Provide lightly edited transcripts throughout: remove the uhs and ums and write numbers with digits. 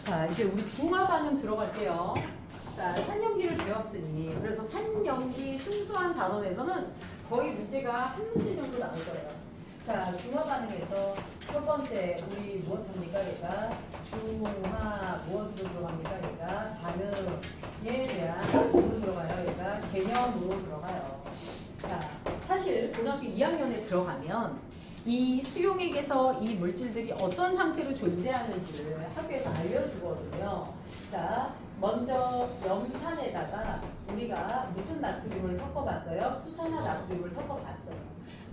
자, 이제 우리 중화 반응 들어갈게요. 자, 산염기를 배웠으니 그래서 산염기 순수한 단원에서는 거의 문제가 한 문제 정도 나올 거예요. 자, 중화 반응에서 첫 번째 우리 무엇합니까? 얘가 중화 무엇으로 들어갑니까? 얘가 반응에 대한 뭐로 들어가요? 얘가 개념으로 들어가요. 자, 사실 고등학교 2학년에 들어가면 이 수용액에서 이 물질들이 어떤 상태로 존재하는지를 학교에서 알려주거든요. 자, 먼저 염산에다가 우리가 무슨 나트륨을 섞어봤어요? 수산화 나트륨을 섞어봤어요.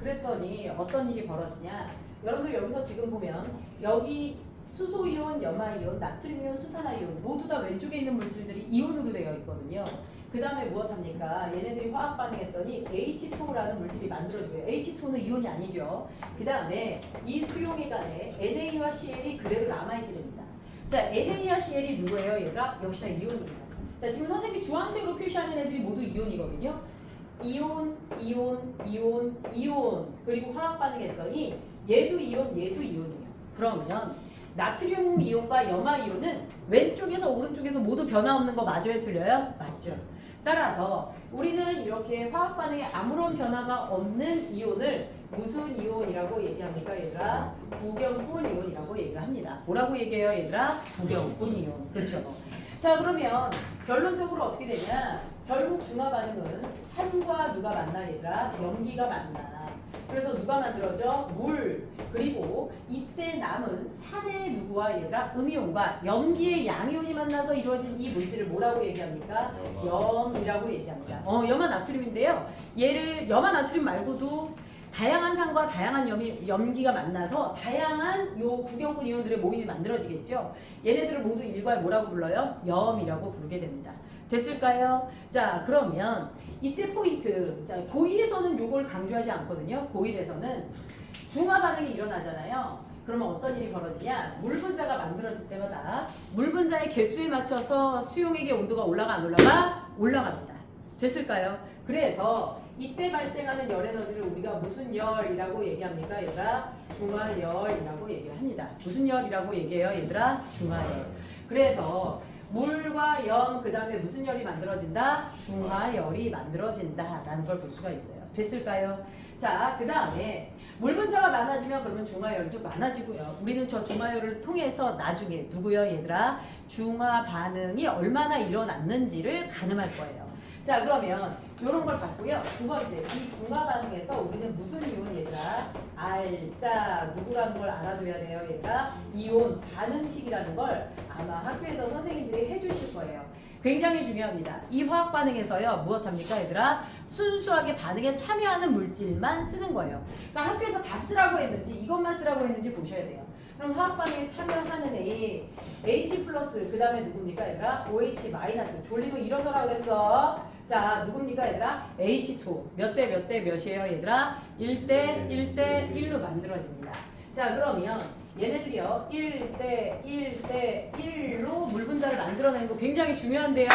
그랬더니 어떤 일이 벌어지냐? 여러분들 여기서 지금 보면 여기 수소이온, 염화이온, 나트륨이온, 수산화이온 모두 다 왼쪽에 있는 물질들이 이온으로 되어 있거든요. 그 다음에 무엇합니까? 얘네들이 화학 반응했더니 H2O라는 물질이 만들어져요. H2O는 이온이 아니죠. 그 다음에 이 수용액 안에 NA와 CL이 그대로 남아있게 됩니다. 자, NA와 CL이 누구예요? 얘가 역시나 이온입니다. 자, 지금 선생님이 주황색으로 표시하는 애들이 모두 이온이거든요. 이온, 이온, 이온, 이온. 그리고 화학 반응했더니 얘도 이온, 얘도 이온이에요. 그러면 나트륨 이온과 염화 이온은 왼쪽에서 오른쪽에서 모두 변화 없는 거 맞아요? 틀려요? 맞죠. 따라서 우리는 이렇게 화학 반응에 아무런 변화가 없는 이온을 무슨 이온이라고 얘기합니까? 얘들아, 부경분 이온이라고 얘기를 합니다. 뭐라고 얘기해요? 얘들아, 부경분 이온. 그렇죠. 자, 그러면 결론적으로 어떻게 되냐? 결국 중화 반응은 산과 누가 만나? 얘들아, 염기가 만나. 그래서 누가 만들어져? 물. 그리고 이때 남은 산의 누구와 얘들아? 음이온과 염기의 양이온이 만나서 이루어진 이 물질을 뭐라고 얘기합니까? 염이라고 얘기합니다. 염화 나트륨인데요. 얘를 염화 나트륨 말고도 다양한 산과 다양한 염기가 만나서 다양한 요 구경분 이온들의 모임이 만들어지겠죠. 얘네들을 모두 일괄 뭐라고 불러요? 염이라고 부르게 됩니다. 됐을까요? 자, 그러면 이때 포인트. 자, 고2에서는 요걸 강조하지 않거든요. 고1에서는 중화 반응이 일어나잖아요. 그러면 어떤 일이 벌어지냐? 물 분자가 만들어질 때마다 물 분자의 개수에 맞춰서 수용액의 온도가 올라가 안 올라가? 올라갑니다. 됐을까요? 그래서 이때 발생하는 열 에너지를 우리가 무슨 열이라고 얘기합니까? 얘들아, 중화열이라고 얘기를 합니다. 무슨 열이라고 얘기해요? 얘들아, 중화열. 그래서 물과 염, 그 다음에 무슨 열이 만들어진다? 중화열이 만들어진다 라는 걸 볼 수가 있어요. 됐을까요? 자, 그 다음에 물 분자가 많아지면 그러면 중화열도 많아지고요. 우리는 저 중화열을 통해서 나중에 누구요? 얘들아, 중화 반응이 얼마나 일어났는지를 가늠할 거예요. 자, 그러면 이런 걸 봤고요. 두 번째, 이 중화 반응에서 우리는 무슨 이온 얘들아? 알자, 누구라는 걸 알아둬야 돼요. 얘들아, 이온 반응식이라는 걸 아마 학교에서 선생님들이 해주실 거예요. 굉장히 중요합니다. 이 화학 반응에서요, 무엇합니까? 얘들아, 순수하게 반응에 참여하는 물질만 쓰는 거예요. 그러니까 학교에서 다 쓰라고 했는지 이것만 쓰라고 했는지 보셔야 돼요. 그럼 화학 반응에 참여하는 A, H 플러스, 그 다음에 누굽니까? 얘들아, OH 마이너스. 졸리면 일어서라 그랬어. 자, 누굽니까? 얘들아, H2. 몇 대 몇 대 몇이에요? 얘들아, 1대 1대 1로 만들어집니다. 자, 그러면 얘네들이요, 1대 1대 1로 물 분자를 만들어내는 거 굉장히 중요한데요.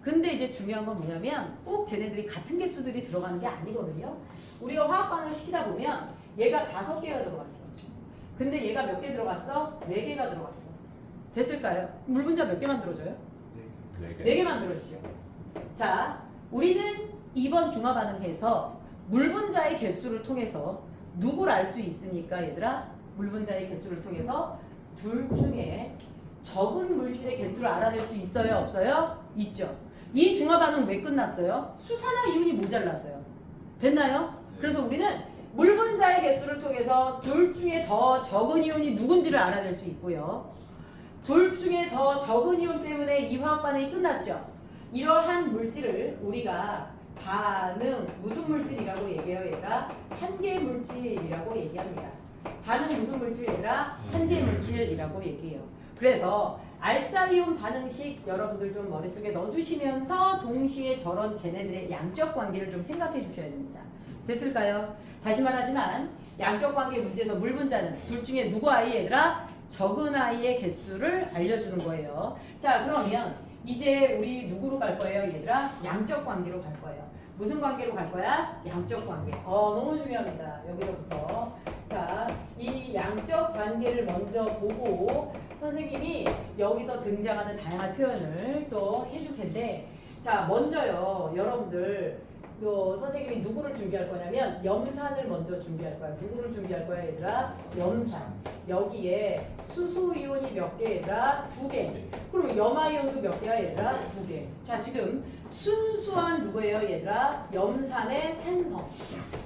근데 이제 중요한 건 뭐냐면 꼭 쟤네들이 같은 개수들이 들어가는 게 아니거든요. 우리가 화학 반응을 시키다 보면 얘가 5개가 들어갔어. 근데 얘가 몇 개 들어갔어? 4개가 들어갔어. 됐을까요? 물 분자 몇 개 만들어져요? 4개 만들어주죠. 자, 우리는 이번 중화 반응에서 물 분자의 개수를 통해서 누굴 알 수 있습니까? 얘들아, 물 분자의 개수를 통해서 둘 중에 적은 물질의 개수를 알아낼 수 있어요? 없어요? 있죠. 이 중화 반응 왜 끝났어요? 수산화 이온이 모자라서요. 됐나요? 그래서 우리는 물 분자의 개수를 통해서 둘 중에 더 적은 이온이 누군지를 알아낼 수 있고요. 둘 중에 더 적은 이온 때문에 이 화학 반응이 끝났죠. 이러한 물질을 우리가 반응 무슨 물질이라고 얘기해요? 얘들아, 한계 물질이라고 얘기합니다. 반응 무슨 물질? 얘들아, 한계 물질이라고 얘기해요. 그래서 알짜이온 반응식 여러분들 좀 머릿속에 넣어주시면서 동시에 저런 쟤네들의 양적 관계를 좀 생각해 주셔야 됩니다. 됐을까요? 다시 말하지만 양적 관계 문제에서 물 분자는 둘 중에 누구 아이? 얘들아, 적은 아이의 개수를 알려주는 거예요. 자, 그러면 이제 우리 누구로 갈 거예요, 얘들아? 양적 관계로 갈 거예요. 무슨 관계로 갈 거야? 양적 관계. 너무 중요합니다. 여기서부터. 자, 이 양적 관계를 먼저 보고 선생님이 여기서 등장하는 다양한 표현을 또 해줄 텐데, 자, 먼저요, 여러분들, 선생님이 누구를 준비할 거냐면 염산을 먼저 준비할 거야. 누구를 준비할 거야, 얘들아? 염산. 여기에 수소이온이 몇 개, 얘들아? 2개. 그럼 염화이온도 몇 개야, 얘들아? 2개. 자, 지금 순수한 누구예요, 얘들아? 염산의 산성.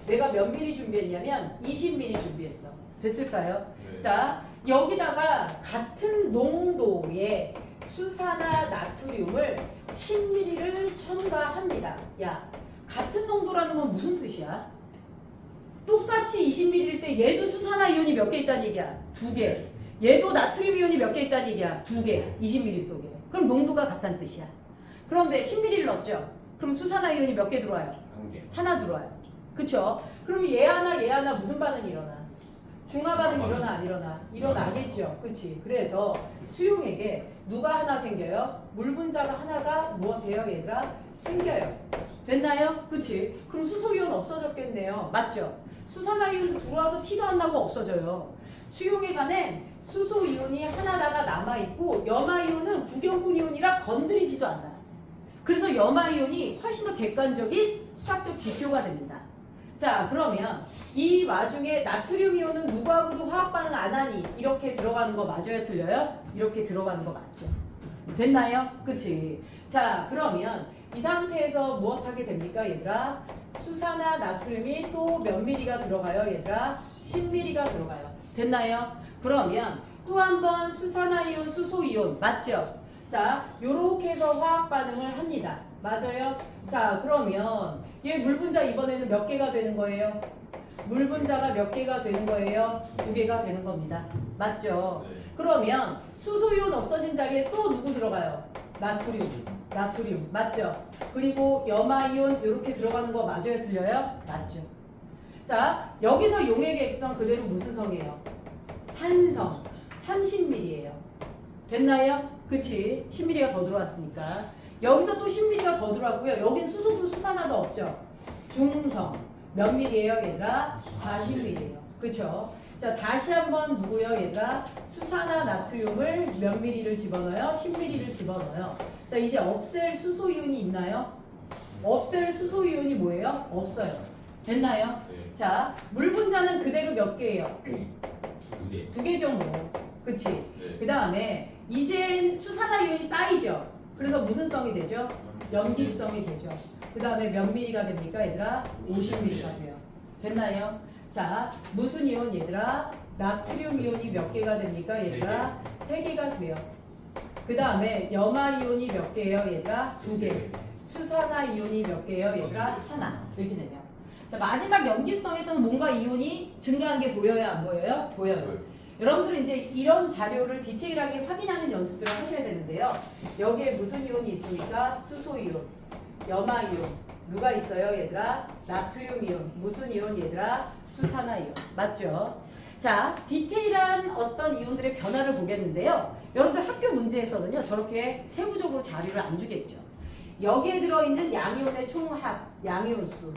내가 몇 미리 준비했냐면 20미리 준비했어. 됐을까요? 네. 자, 여기다가 같은 농도의 수산화 나트륨을 10ml를 첨가합니다. 야, 같은 농도라는 건 무슨 뜻이야? 똑같이 20ml일 때 얘도 수산화 이온이 몇 개 있다는 얘기야? 2개. 얘도 나트륨 이온이 몇 개 있다는 얘기야? 2개. 20ml 속에. 그럼 농도가 같다는 뜻이야. 그런데 10ml를 넣었죠? 그럼 수산화 이온이 몇 개 들어와요? 1개. 하나 들어와요. 그쵸? 그럼 얘 하나 무슨 반응이 일어나? 중화 반응이 일어나 안 일어나? 일어나겠죠. 그치? 그래서 수용액에 누가 하나 생겨요? 물 분자가 하나가 무엇해요, 얘들아? 생겨요. 됐나요? 그치? 그럼 수소이온 없어졌겠네요. 맞죠? 수산화이온 들어와서 티도 안 나고 없어져요. 수용액 안엔 수소이온이 하나다가 남아있고 염화이온은 구경꾼 이온이라 건드리지도 않아요. 그래서 염화이온이 훨씬 더 객관적인 수학적 지표가 됩니다. 자, 그러면 이 와중에 나트륨 이온은 누구하고도 화학 반응 안 하니 이렇게 들어가는 거 맞아요? 틀려요? 이렇게 들어가는 거 맞죠? 됐나요? 그치? 자, 그러면 이 상태에서 무엇 하게 됩니까, 얘들아? 수산화 나트륨이 또 몇 미리가 들어가요, 얘들아? 10미리가 들어가요. 됐나요? 그러면 또 한 번 수산화이온, 수소이온 맞죠? 자, 요렇게 해서 화학 반응을 합니다. 맞아요? 자, 그러면 얘 물 분자 이번에는 몇 개가 되는 거예요? 물 분자가 몇 개가 되는 거예요? 2개가 되는 겁니다. 맞죠? 네. 그러면 수소이온 없어진 자리에 또 누구 들어가요? 나트륨 맞죠? 그리고 염화이온 이렇게 들어가는 거 맞아요? 틀려요? 맞죠? 자, 여기서 용액의 액성 그대로 무슨 성이에요? 산성 30ml예요. 됐나요? 그치? 10ml가 더 들어왔으니까. 여기서 또 10ml가 더 들어왔고요. 여긴 수소도 수산화도 없죠? 중성 몇 ml예요, 얘들아? 40ml예요. 그쵸? 자, 다시 한번 누구요, 얘들아? 수산화 나트륨을 몇 ml를 집어넣어요? 10ml를 집어넣어요. 자, 이제 없앨 수소이온이 있나요? 없앨 수소이온이 뭐예요? 없어요. 됐나요? 네. 자, 물 분자는 그대로 몇 개예요? 2개. 2개죠, 뭐. 그치? 네. 그 다음에 이젠 수산화이온이 쌓이죠? 그래서 무슨 성이 되죠? 염기성이 되죠. 그 다음에 몇 ml가 됩니까, 얘들아? 50ml가 돼요. 됐나요? 자, 무슨 이온, 얘들아? 나트륨 이온이 몇 개가 됩니까, 얘들아? 3개가 돼요. 그 다음에 염화 이온이 몇 개예요, 얘들아? 2개. 수산화 이온이 몇 개예요, 얘들아? 하나. 이렇게 되네요. 자, 마지막 염기성에서는 뭔가 이온이 증가한 게 보여요, 안 보여요? 보여요. 여러분들은 이제 이런 자료를 디테일하게 확인하는 연습들을 하셔야 되는데요. 여기에 무슨 이온이 있습니까? 수소이온, 염화이온. 누가 있어요, 얘들아? 나트륨 이온. 무슨 이온, 얘들아? 수산화이온. 맞죠? 자, 디테일한 어떤 이온들의 변화를 보겠는데요. 여러분들 학교 문제에서는요, 저렇게 세부적으로 자료를 안 주겠죠. 여기에 들어있는 양이온의 총합, 양이온수.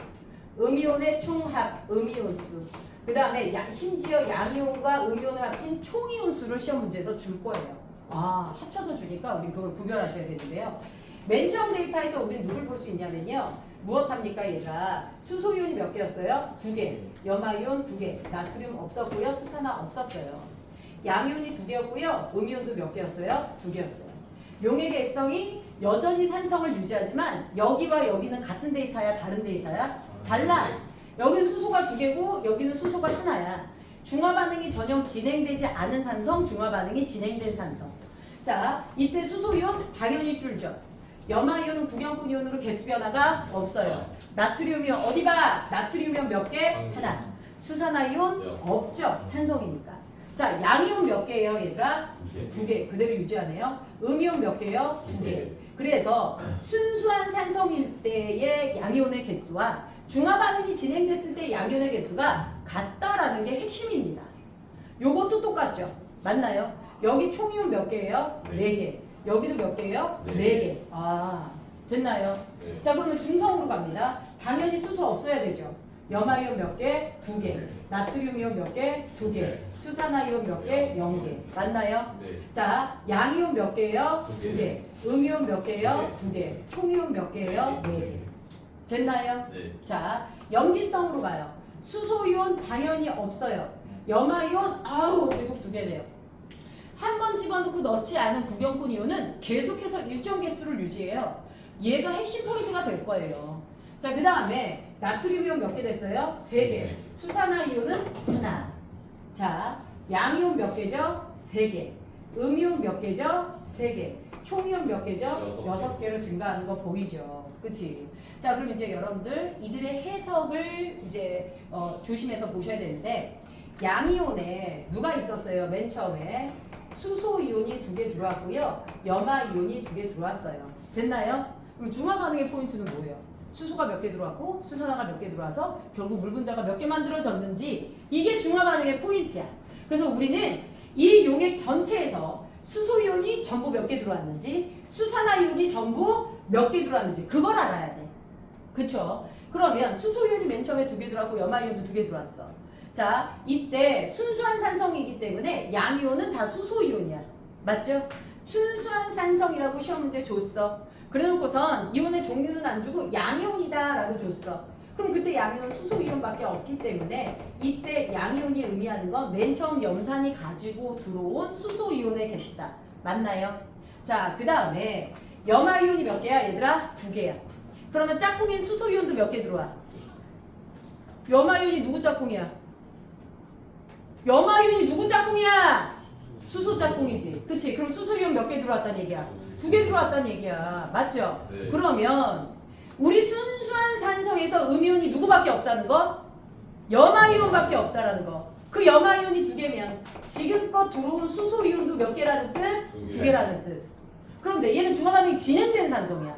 음이온의 총합, 음이온수. 그 다음에 심지어 양이온과 음이온을 합친 총이온수를 시험 문제에서 줄 거예요. 아, 합쳐서 주니까 우리 그걸 구별하셔야 되는데요. 맨 처음 데이터에서 우리 누굴 볼 수 있냐면요. 무엇합니까, 얘가? 수소이온이 몇 개였어요? 2개. 염화이온 2개. 나트륨 없었고요. 수산화 없었어요. 양이온이 2개였고요. 음이온도 몇 개였어요? 2개였어요. 용액의 액성이 여전히 산성을 유지하지만 여기와 여기는 같은 데이터야, 다른 데이터야? 달라. 여기는 수소가 2개고 여기는 수소가 하나야. 중화 반응이 전혀 진행되지 않은 산성, 중화 반응이 진행된 산성. 자, 이때 수소이온 당연히 줄죠. 염화이온은 구경꾼 이온으로 개수 변화가 없어요. 나트륨이온 어디 봐? 나트륨이온 몇 개? 하나. 수산화이온 없죠. 산성이니까. 자, 양이온 몇 개예요, 얘들아? 2개. 그대로 유지하네요. 음이온 몇 개예요? 2개. 그래서 순수한 산성일 때의 양이온의 개수와 중화 반응이 진행됐을 때 양이온의 개수가 같다라는 게 핵심입니다. 요것도 똑같죠? 맞나요? 여기 총이온 몇 개예요? 4개. 여기도 몇 개예요? 네. 4개. 아, 됐나요? 네. 자, 그러면 중성으로 갑니다. 당연히 수소 없어야 되죠. 염화이온 몇 개? 2개. 나트륨 이온 몇 개? 2개. 네. 수산화이온 몇 개? 0개. 맞나요? 네. 자, 양이온 몇 개예요? 두 2개. 음이온 몇 개예요? 두 2개. 총이온 몇 개예요? 4개. 됐나요? 네. 자, 염기성으로 가요. 수소이온 당연히 없어요. 염화이온 아우 계속 2개네요. 한 번 집어넣고 넣지 않은 구경꾼 이온은 계속해서 일정 개수를 유지해요. 얘가 핵심 포인트가 될 거예요. 자, 그 다음에 나트륨 이온 몇 개 됐어요? 3개. 수산화 이온은 하나. 자, 양이온 몇 개죠? 3개. 음이온 몇 개죠? 3개. 총이온 몇 개죠? 6개로 증가하는 거 보이죠? 그치? 자, 그럼 이제 여러분들 이들의 해석을 이제 조심해서 보셔야 되는데, 양이온에 누가 있었어요? 맨 처음에 수소 이온이 2개 들어왔고요, 염화 이온이 2개 들어왔어요. 됐나요? 그럼 중화 반응의 포인트는 뭐예요? 수소가 몇 개 들어왔고 수산화가 몇 개 들어와서 결국 물 분자가 몇 개 만들어졌는지, 이게 중화 반응의 포인트야. 그래서 우리는 이 용액 전체에서 수소 이온이 전부 몇 개 들어왔는지, 수산화 이온이 전부 몇 개 들어왔는지 그걸 알아야 돼. 그쵸? 그러면 수소 이온이 맨 처음에 2개 들어왔고 염화 이온도 2개 들어왔어. 자, 이때 순수한 산성이기 때문에 양이온은 다 수소 이온이야. 맞죠? 순수한 산성이라고 시험 문제 줬어. 그래놓고선 이온의 종류는 안 주고 양이온이다 라고 줬어. 그럼 그때 양이온 수소 이온밖에 없기 때문에 이때 양이온이 의미하는 건 맨 처음 염산이 가지고 들어온 수소 이온의 개수다. 맞나요? 자, 그 다음에 염화 이온이 몇 개야 얘들아? 2개야. 그러면 짝꿍인 수소 이온도 몇 개 들어와? 염화 이온이 누구 짝꿍이야? 염화 이온이 누구 짝꿍이야? 수소 짝꿍이지. 그치? 그럼 수소 이온 몇 개 들어왔다는 얘기야? 2개 들어왔다는 얘기야. 맞죠? 네. 그러면 우리 순수한 산성에서 음이온이 누구밖에 없다는 거? 염화이온밖에 없다라는 거. 그 염화이온이 2개면 지금껏 들어온 수소이온도 몇 개라는 뜻? 2개라는 뜻. 그런데 얘는 중화반응이 진행된 산성이야.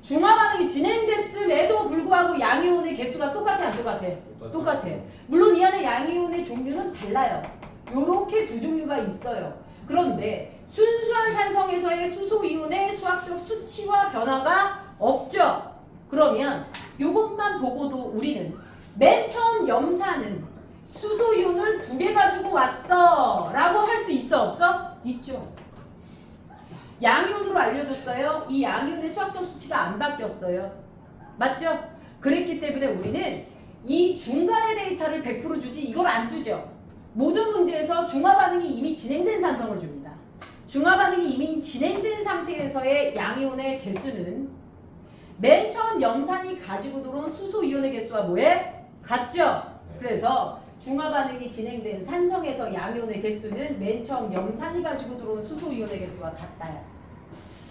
중화반응이 진행됐음에도 불구하고 양이온의 개수가 똑같아 안 똑같아? 똑같아. 물론 이 안에 양이온의 종류는 달라요. 요렇게 2 종류가 있어요. 그런데 순수한 산성에서의 수소이온의 수학적 수치와 변화가 없죠. 그러면 요것만 보고도 우리는 맨 처음 염산은 수소이온을 2개 가지고 왔어 라고 할 수 있어 없어? 있죠. 양이온으로 알려줬어요. 이 양이온의 수학적 수치가 안 바뀌었어요. 맞죠? 그랬기 때문에 우리는 이 중간의 데이터를 100% 주지 이걸 안 주죠. 모든 문제에서 중화반응이 이미 진행된 산성을 줍니다. 중화반응이 이미 진행된 상태에서의 양이온의 개수는 맨 처음 염산이 가지고 들어온 수소이온의 개수와 뭐해? 같죠? 그래서 중화반응이 진행된 산성에서 양이온의 개수는 맨 처음 염산이 가지고 들어온 수소이온의 개수와 같다요.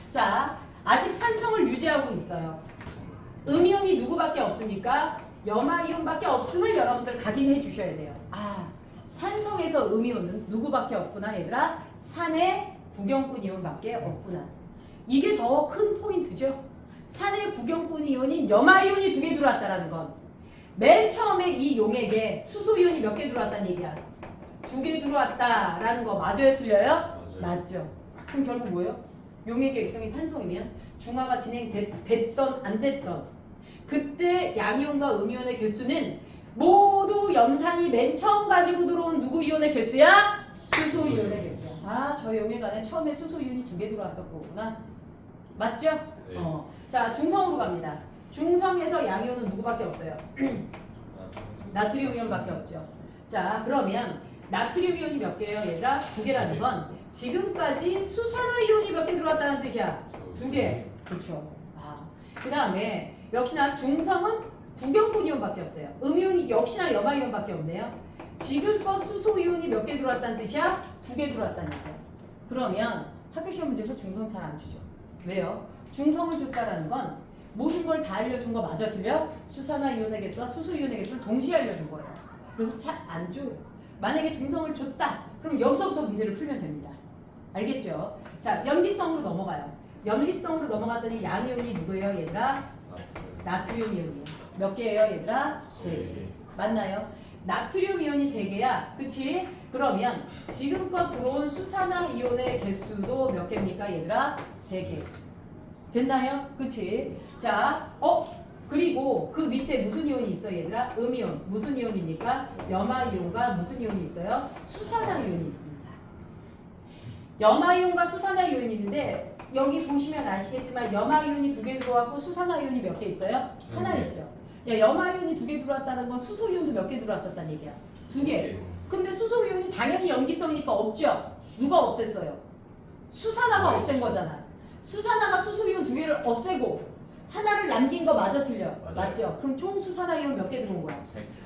자, 아직 산성을 유지하고 있어요. 음이온이 누구밖에 없습니까? 염화이온밖에 없음을 여러분들 각인해 주셔야 돼요. 아, 산성에서 음이온은 누구밖에 없구나 얘들아? 산의 구경꾼 이온밖에 없구나. 이게 더 큰 포인트죠. 산의 구경꾼 이온인 염화이온이 2개 들어왔다라는 건 맨 처음에 이 용액에 수소이온이 몇 개 들어왔다는 얘기야? 2개 들어왔다라는 거 맞아요? 틀려요? 맞죠. 그럼 결국 뭐예요? 용액의 액성이 산성이면 중화가 진행됐던 안 됐던 그때 양이온과 음이온의 개수는 모두 염산이 맨 처음 가지고 들어온 누구 이온의 개수야? 수소이온의 개수야. 아, 저 용액 안에 처음에 수소이온이 2개 들어왔었구나. 맞죠? 네. 자, 중성으로 갑니다. 중성에서 양이온은 누구밖에 없어요? 나트륨 이온밖에 없죠. 자, 그러면 나트륨 이온이 몇 개예요, 얘들아? 2개라는 건 지금까지 수산화 이온이 몇 개 들어왔다는 뜻이야? 2개. 그렇죠. 아, 그 다음에 역시나 중성은 구경꾼 이온밖에 없어요. 음이온이 역시나 염화 이온밖에 없네요. 지금껏 수소 이온이 몇 개 들어왔다는 뜻이야? 2개 들어왔다는 얘기야. 그러면 학교 시험 문제에서 중성 잘 안 주죠. 왜요? 중성을 줬다라는 건 모든 걸 다 알려준 거 맞아 틀려? 수산화 이온의 개수와 수소 이온의 개수를 동시에 알려준 거예요. 그래서 잘 안 줘요. 만약에 중성을 줬다, 그럼 여기서부터 문제를 풀면 됩니다. 알겠죠? 자, 염기성으로 넘어가요. 염기성으로 넘어갔더니 양이온이 누구예요, 얘들아? 나트륨 이온이에요. 몇 개예요, 얘들아? 3개. 맞나요? 나트륨 이온이 3개야. 그치? 그러면 지금껏 들어온 수산화 이온의 개수도 몇 개입니까 얘들아? 3개. 됐나요? 그치? 자, 그리고 그 밑에 무슨 이온이 있어 얘들아? 음이온. 무슨 이온입니까? 염화이온과 무슨 이온이 있어요? 수산화 이온이 있습니다. 염화이온과 수산화 이온이 있는데 여기 보시면 아시겠지만 염화이온이 2개 들어왔고 수산화 이온이 몇 개 있어요? 하나 있죠. 야, 염화이온이 2개 들어왔다는 건 수소이온도 몇 개 들어왔었다는 얘기야. 2개. 근데 수소이온이 당연히 염기성이니까 없죠. 누가 없앴어요? 수산화가 없앤 거잖아. 수산화가 수소이온 2개를 없애고 하나를 남긴 거 맞아 틀려? 맞죠? 그럼 총 수산화 이온 몇 개 들어온 거야?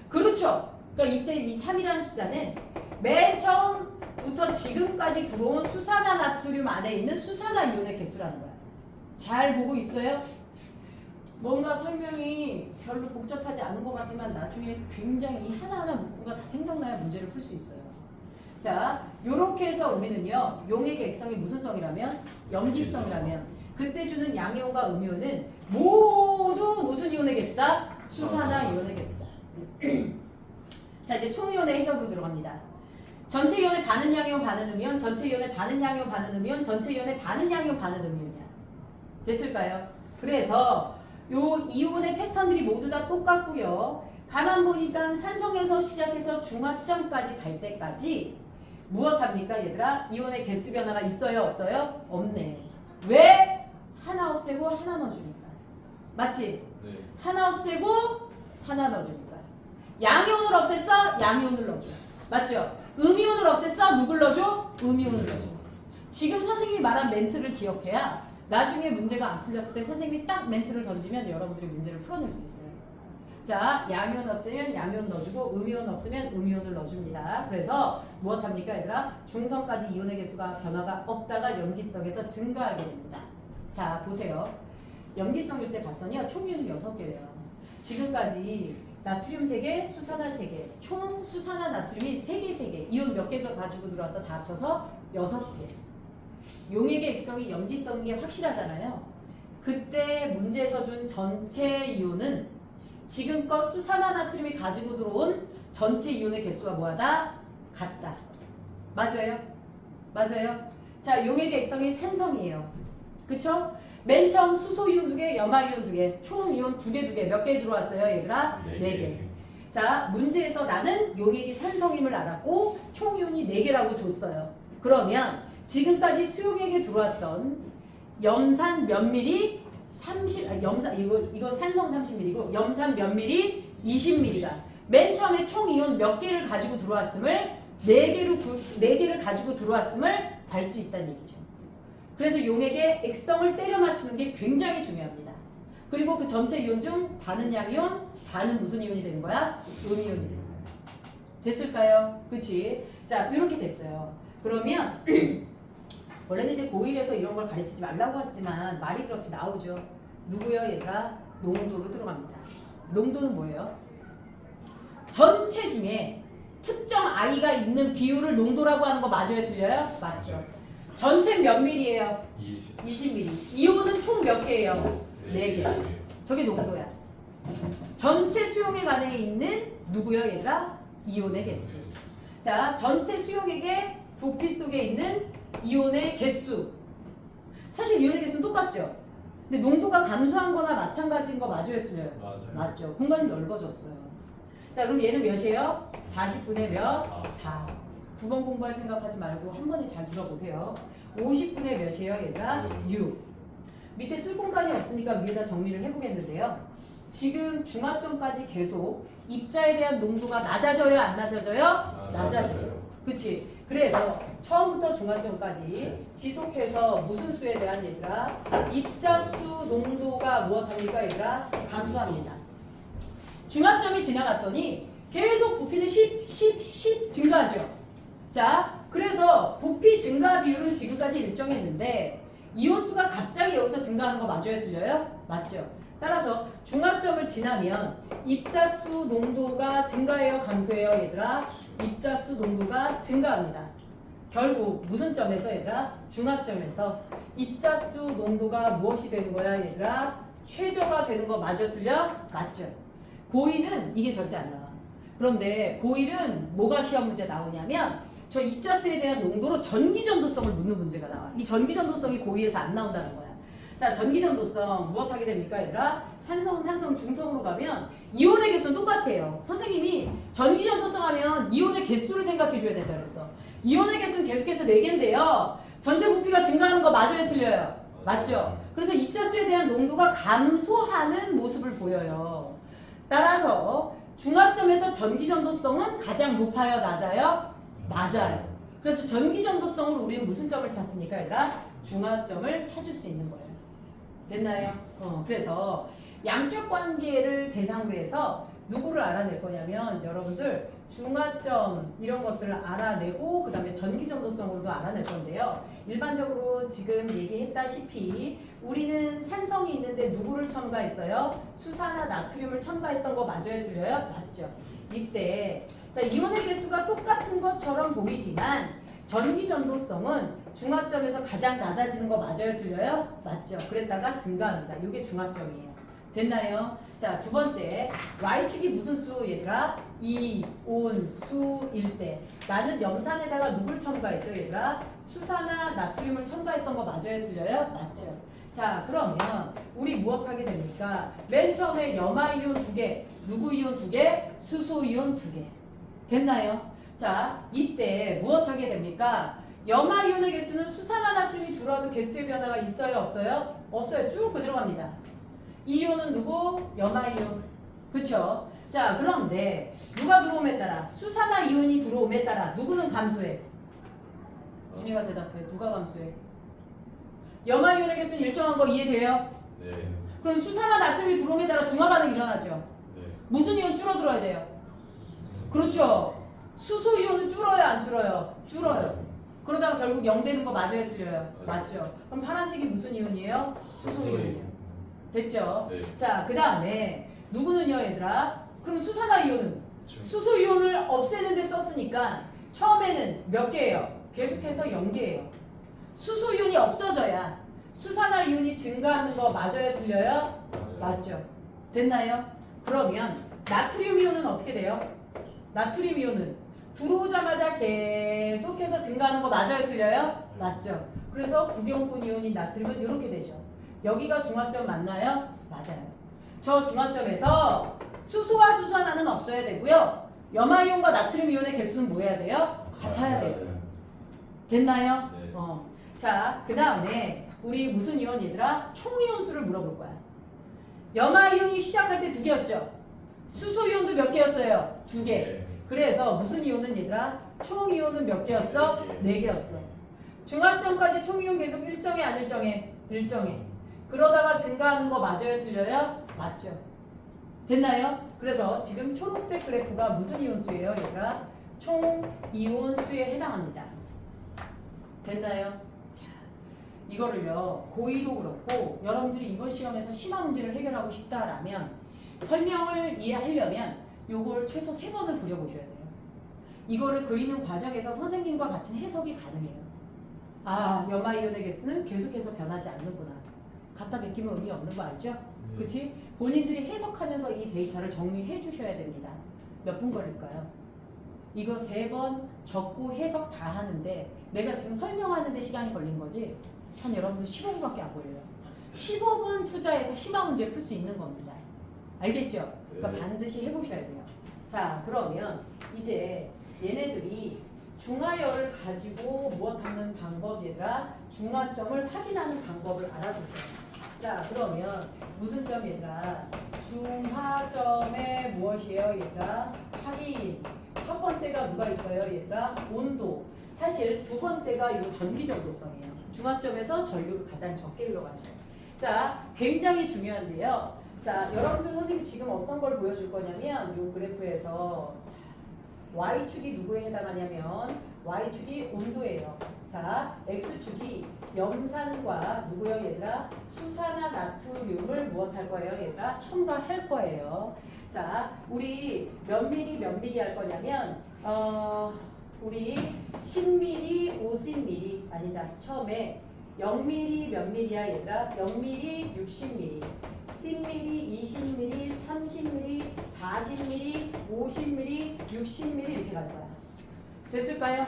그렇죠. 그러니까 이때 이 3이라는 숫자는 맨 처음부터 지금까지 들어온 수산화 나트륨 안에 있는 수산화 이온의 개수라는 거야. 잘 보고 있어요? 뭔가 설명이 별로 복잡하지 않은 것 같지만 나중에 굉장히 하나하나 문구가 다 생각나야 문제를 풀 수 있어요. 자, 요렇게 해서 우리는요, 용액의 액성이 무슨 성이라면? 염기성이라면 그때 주는 양이온과 음이온은 모두 무슨 이온의 개수다? 수산화 이온의 개수다. 자, 이제 총이온의 해석으로 들어갑니다. 전체 이온의 반은 양이온, 반은 음이온, 전체 이온의 반은 양이온, 반은 음이온, 전체 이온의 반은 양이온, 반은 음이온이야. 됐을까요? 그래서 요 이온의 패턴들이 모두 다 똑같고요. 가만 보니까 산성에서 시작해서 중화점까지 갈 때까지 무엇합니까 얘들아? 이온의 개수 변화가 있어요? 없어요? 없네. 왜? 하나 없애고 하나 넣어주니까. 맞지? 네. 하나 없애고 하나 넣어주니까. 양이온을 없앴어? 양이온을 넣어줘. 맞죠? 음이온을 없앴어? 누굴 넣어줘? 음이온을 넣어줘. 지금 선생님이 말한 멘트를 기억해야 나중에 문제가 안 풀렸을 때 선생님이 딱 멘트를 던지면 여러분들이 문제를 풀어낼 수 있어요. 자, 양이온 없으면 양이온 넣어주고 음이온 없으면 음이온을 넣어줍니다. 그래서 무엇합니까 얘들아? 중성까지 이온의 개수가 변화가 없다가 염기성에서 증가하게 됩니다. 자, 보세요. 염기성일 때 봤더니요. 총 이온이 6개예요. 지금까지 나트륨 3개, 수산화 3개, 총 수산화 나트륨이 3개, 이온 몇 개가 가지고 들어와서 다 합쳐서 6개. 용액의 액성이 염기성인 게 확실하잖아요. 그때 문제에서 준 전체 이온은 지금껏 수산화 나트륨이 가지고 들어온 전체 이온의 개수가 뭐하다? 같다. 맞아요? 맞아요? 자, 용액의 액성이 산성이에요. 그쵸? 맨 처음 수소이온 2개, 염화이온 2개, 총 이온 2개 몇 개 들어왔어요 얘들아? 4개. 자, 문제에서 나는 용액이 산성임을 알았고 총 이온이 4개라고 줬어요. 그러면 지금까지 수용액에 들어왔던 염산 몇 미리? 이건 산성 30ml고 염산 몇 미리? 20ml가 맨 처음에 총 이온 몇 개를 가지고 들어왔음을 4개를 가지고 들어왔음을 알 수 있다는 얘기죠. 그래서 용액의 액성을 때려 맞추는 게 굉장히 중요합니다. 그리고 그 전체 이온 중 반은 양이온, 반은 무슨 이온이 되는 거야? 음이온이 되는 거야. 됐을까요? 그치? 자, 이렇게 됐어요. 그러면 원래는 이제 고1에서 이런 걸 가르치지 말라고 했지만 말이 그렇지 나오죠. 누구요 얘들아? 농도로 들어갑니다. 농도는 뭐예요? 전체 중에 특정 I가 있는 비율을 농도라고 하는 거 맞아요? 틀려요? 맞죠. 전체 몇 밀리예요? 20ml. 이온은 총 몇 개예요? 4개. 저게 농도야. 전체 수용액 안에 있는 누구요 얘들아? 이온의 개수. 자, 전체 수용액의 부피 속에 있는 이온의 개수. 사실 이온의 개수는 똑같죠? 근데 농도가 감소한 거나 마찬가지인 거 맞아요? 틀려요? 맞아요. 맞죠. 공간이 넓어졌어요. 자, 그럼 얘는 몇이에요? 40분의 몇? 4. 2번 공부할 생각하지 말고 한 번에 잘 들어보세요. 50분의 몇이에요 얘들아? 6. 밑에 쓸 공간이 없으니까 위에다 정리를 해보겠는데요. 지금 중화점까지 계속 입자에 대한 농도가 낮아져요? 안 낮아져요? 낮아지죠. 그치? 그래서 처음부터 중화점까지 지속해서 무슨 수에 대한 얘들아? 입자수 농도가 무엇합니까 얘들아? 감소합니다. 중화점이 지나갔더니 계속 부피는 10 증가하죠. 자, 그래서 부피 증가 비율은 지금까지 일정했는데 이온수가 갑자기 여기서 증가하는 거 맞아요? 틀려요? 맞죠. 따라서 중화점을 지나면 입자수 농도가 증가해요? 감소해요? 얘들아? 입자수 농도가 증가합니다. 결국 무슨 점에서 얘들아? 중화점에서 입자수 농도가 무엇이 되는 거야 얘들아? 최저가 되는 거 맞아? 틀려? 맞죠. 고2는 이게 절대 안 나와. 그런데 고1은 뭐가 시험 문제 나오냐면 저 입자수에 대한 농도로 전기전도성을 묻는 문제가 나와. 이 전기전도성이 고2에서 안 나온다는 거야. 자, 전기전도성 무엇하게 됩니까 얘들아? 산성, 산성, 중성으로 가면 이온의 개수는 똑같아요. 선생님이 전기전도성 하면 이온의 개수를 생각해 줘야 된다 그랬어. 이온의 개수는 계속해서 4개인데요. 전체 부피가 증가하는 거 맞아요 틀려요? 맞죠? 그래서 입자수에 대한 농도가 감소하는 모습을 보여요. 따라서 중합점에서 전기전도성은 가장 높아요? 낮아요? 낮아요. 그래서 전기전도성으로 우리는 무슨 점을 찾습니까 얘들아? 중합점을 찾을 수 있는 거예요. 됐나요? 그래서 양적 관계를 대상으로 해서 누구를 알아낼 거냐면 여러분들 중화점 이런 것들을 알아내고 그 다음에 전기전도성으로도 알아낼 건데요. 일반적으로 지금 얘기했다시피 우리는 산성이 있는데 누구를 첨가했어요? 수산화 나트륨을 첨가했던 거 맞아요? 틀려요? 맞죠. 이때 자 이온의 개수가 똑같은 것처럼 보이지만 전기전도성은 중화점에서 가장 낮아지는 거 맞아요? 틀려요? 맞죠. 그랬다가 증가합니다. 이게 중화점이에요. 됐나요? 자, 두 번째. Y축이 무슨 수 얘들아? 이온수일 때. 나는 염산에다가 누굴 첨가했죠 얘들아? 수산화 나트륨을 첨가했던 거 맞아요? 틀려요? 맞죠. 자, 그러면 우리 무엇하게 됩니까? 맨 처음에 염화이온 2개, 누구 이온 2개? 수소이온 2개. 됐나요? 자, 이때 무엇하게 됩니까? 염화이온의 개수는 수산화 나트륨이 들어와도 개수의 변화가 있어요? 없어요? 없어요. 쭉 그대로 갑니다. 이온은 누구? 염화이온. 그쵸? 자, 그런데 누가 들어옴에 따라 수산화 이온이 들어옴에 따라 누구는 감소해? 윤희가 대답해. 누가 감소해? 염화이온의 개수는 일정한 거 이해돼요? 네. 그럼 수산화 나트륨이 들어옴에 따라 중화 반응이 일어나죠? 네. 무슨 이온 줄어들어야 돼요? 그렇죠. 수소 이온은 줄어요? 안 줄어요? 줄어요. 그러다가 결국 0 되는 거 맞아요? 틀려요? 맞죠. 그럼 파란색이 무슨 이온이에요? 수소 이온이에요. 됐죠? 네. 자, 그 다음에 누구는요 얘들아? 그럼 수산화 이온은? 수소 이온을 없애는 데 썼으니까 처음에는 몇 개예요? 계속해서 0개예요. 수소 이온이 없어져야 수산화 이온이 증가하는 거 맞아요? 틀려요? 맞죠. 됐나요? 그러면 나트륨 이온은 어떻게 돼요? 나트륨 이온은 들어오자마자 계속해서 증가하는 거 맞아요? 틀려요? 맞죠. 그래서 구경분 이온인 나트륨은 이렇게 되죠. 여기가 중화점 맞나요? 맞아요. 저 중화점에서 수소와 수산화는 없어야 되고요. 염화이온과 나트륨 이온의 개수는 뭐 해야 돼요? 같아야 돼요. 됐나요? 네. 자, 그 다음에 우리 무슨 이온 얘들아? 총이온수를 물어볼 거야. 염화이온이 시작할 때 2개였죠? 수소이온도 몇 개였어요? 2개. 네. 그래서 무슨 이온은 얘들아? 총이온은 몇 개였어? 4개였어. 중화점까지 총이온 계속 일정해 안 일정해? 일정해. 그러다가 증가하는 거 맞아요? 틀려요? 맞죠. 됐나요? 그래서 지금 초록색 그래프가 무슨 이온수예요? 얘가 총이온수에 해당합니다. 됐나요? 자, 이거를요 고2도 그렇고 여러분들이 이번 시험에서 심화 문제를 해결하고 싶다라면 설명을 이해하려면 요걸 최소 3번을 그려보셔야 돼요. 이거를 그리는 과정에서 선생님과 같은 해석이 가능해요. 아, 염화이온의 개수는 계속해서 변하지 않는구나. 갖다 베끼면 의미 없는 거 알죠? 그치? 본인들이 해석하면서 이 데이터를 정리해 주셔야 됩니다. 몇 분 걸릴까요? 이거 3번 적고 해석 다 하는데 내가 지금 설명하는데 시간이 걸린 거지 한 여러분들 15분밖에 안 걸려요. 15분 투자해서 심화 문제 풀 수 있는 겁니다. 알겠죠? 그러니까 반드시 해보셔야 돼요. 자, 그러면 이제 얘네들이 중화열을 가지고 무엇하는 방법 얘들아? 중화점을 확인하는 방법을 알아볼게요. 자, 그러면 무슨 점 얘들아? 중화점에 무엇이에요 얘들아? 확인. 첫 번째가 누가 있어요 얘들아? 온도. 사실 두 번째가 이 전기전도성이에요. 중화점에서 전류가 가장 적게 흘러가죠. 자, 굉장히 중요한데요. 자, 여러분들 선생님 지금 어떤 걸 보여줄 거냐면 이 그래프에서 자, Y축이 누구에 해당하냐면 Y축이 온도예요. 자, X축이 염산과 누구요 얘들아? 수산화 나트륨을 무엇할 거예요 얘들아? 첨가할 거예요. 자, 우리 몇 미리 몇 미리 할 거냐면 우리 10ml, 50ml 아니다. 처음에 0ml 몇 ml야 얘들아? 0ml, 60ml. 10ml, 20ml, 30ml, 40ml, 50ml, 60ml 이렇게 갈 거야. 됐을까요?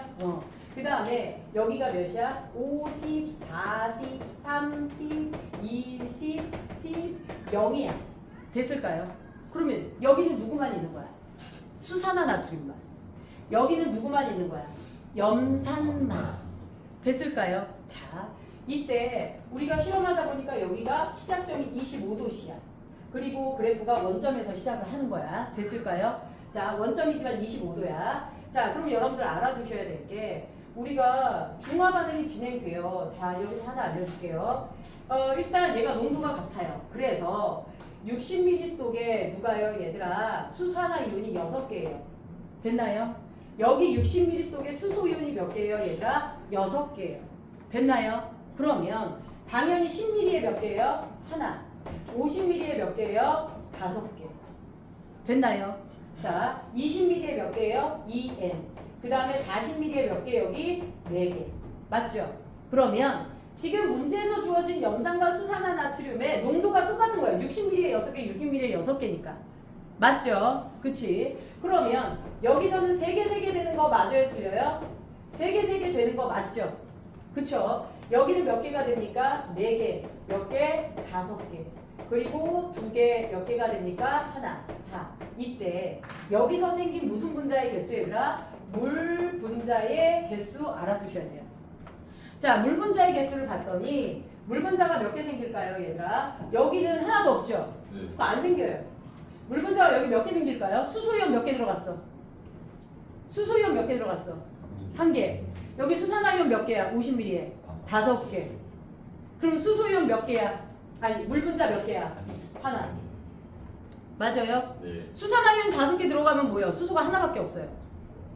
그 다음에 여기가 몇이야? 50, 40, 30, 20, 10, 0이야. 됐을까요? 그러면 여기는 누구만 있는 거야? 수산화나트륨만. 여기는 누구만 있는 거야? 염산만. 됐을까요? 자, 이때 우리가 실험하다 보니까 여기가 시작점이 25도씨야. 그리고 그래프가 원점에서 시작을 하는 거야. 됐을까요? 자, 원점이지만 25도야. 자, 그럼 여러분들 알아두셔야 될 게 우리가 중화 반응이 진행돼요. 자, 여기서 하나 알려줄게요. 일단 얘가 농도가 같아요. 그래서 60ml 속에 누가요, 얘들아? 수산화 이온이 6개예요. 됐나요? 여기 60ml 속에 수소 이온이 몇 개예요, 얘들아? 6개예요. 됐나요? 그러면 당연히 10ml에 몇 개예요? 하나. 50ml에 몇 개예요? 5개. 됐나요? 자, 20ml에 몇 개예요? 2N. 그 다음에 40ml에 몇 개? 여기 4개. 맞죠? 그러면 지금 문제에서 주어진 염산과 수산화나트륨의 농도가 똑같은 거예요. 60ml에 6개, 60ml에 6개니까. 맞죠? 그치? 그러면 여기서는 3개, 3개 되는 거 맞아요? 틀려요? 3개, 3개 되는 거 맞죠? 그쵸? 여기는 몇 개가 됩니까? 4개. 몇 개? 5개. 그리고 2개 몇 개가 됩니까? 하나. 자, 이때 여기서 생긴 무슨 분자의 개수 얘들아? 물 분자의 개수 알아두셔야 돼요. 자, 물 분자의 개수를 봤더니 물 분자가 몇 개 생길까요, 얘들아? 여기는 하나도 없죠? 네. 그거 안 생겨요. 물 분자가 여기 몇 개 생길까요? 수소이온 몇 개 들어갔어? 수소이온 몇 개 들어갔어? 1개. 여기 수산화이온 몇 개야? 50ml에 5개. 그럼 수소이온 몇 개야? 아니, 물 분자 몇 개야? 하나. 맞아요? 네. 수산화이온 5개 들어가면 뭐예요? 수소가 하나밖에 없어요.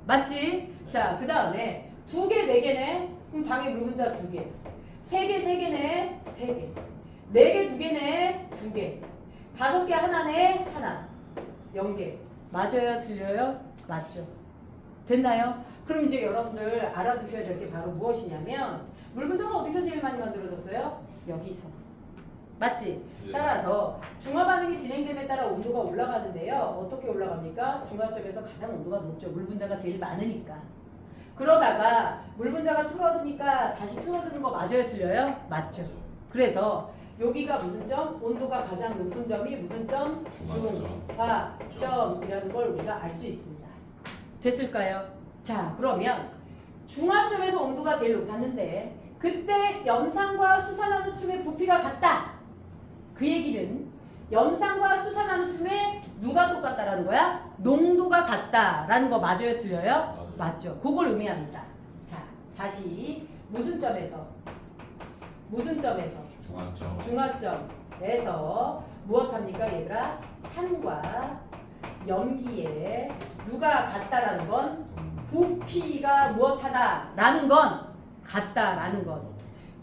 맞지? 자, 그 다음에 2개, 4개네? 그럼 당연히 물 분자 2개. 3개, 3개네? 3개. 4개, 2개네? 2개. 5개 하나네? 하나. 0개. 맞아요? 틀려요? 맞죠? 됐나요? 그럼 이제 여러분들 알아두셔야 될 게 바로 무엇이냐면 물 분자가 어디서 제일 많이 만들어졌어요? 여기서. 맞지? 네. 따라서 중화 반응이 진행됨에 따라 온도가 올라가는데요. 어떻게 올라갑니까? 중화점에서 가장 온도가 높죠. 물 분자가 제일 많으니까. 그러다가 물 분자가 줄어드니까 다시 줄어드는 거 맞아요? 틀려요? 맞죠. 그래서 여기가 무슨 점? 온도가 가장 높은 점이 무슨 점? 중화점이라는 걸 우리가 알 수 있습니다. 됐을까요? 자, 그러면 중화점에서 온도가 제일 높았는데 그때 염산과 수산화나트륨의 부피가 같다. 그 얘기는 염산과 수산화나트륨의 누가 똑같다라는 거야? 농도가 같다라는 거 맞아요? 틀려요? 맞죠. 그걸 의미합니다. 자, 다시 무슨 점에서? 무슨 점에서? 중화점. 중화점에서 무엇합니까 얘들아? 산과 염기에 누가 같다라는 건 부피가 무엇하다라는 건 같다라는 것.